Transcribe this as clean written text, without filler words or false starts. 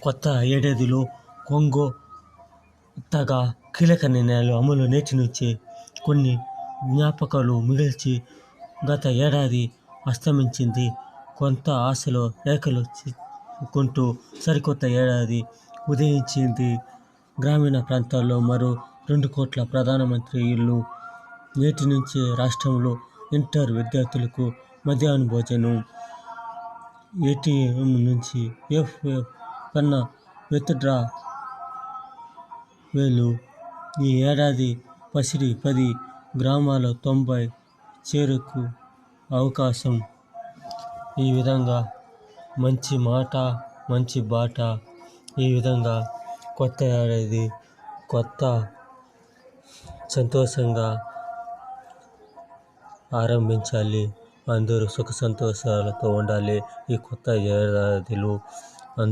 కొత్త ఏడాదిలో కొత్తగా కీలక నిర్ణయాలు అమలు నేటి నుంచే కొన్ని జ్ఞాపకాలు మిగిల్చి గత ఏడాది అస్తమించింది. కొంత ఆశలో రేఖలు కుంటూ సరికొత్త ఏడాది ఉదయించింది. గ్రామీణ ప్రాంతాల్లో మరో 2 కోట్ల ప్రధానమంత్రి ఇళ్లు. నేటి నుంచే రాష్ట్రంలో ఇంటర్ విద్యార్థులకు మధ్యాహ్న భోజనం. ఏటీఎం నుంచి ఎఫ్ఎఫ్ కన్నా విత్డ్రా వేలు. ఈ ఏడాది పసిడి 10 గ్రామాల 90 చేరుకు అవకాశం. ఈ విధంగా మంచి మాట మంచి బాట. ఈ విధంగా కొత్త ఏడాది కొత్త సంతోషంగా ఆరంభించాలి. అందరూ సుఖ సంతోషాలతో ఉండాలి. ఈ కొత్త ఏడాదిలో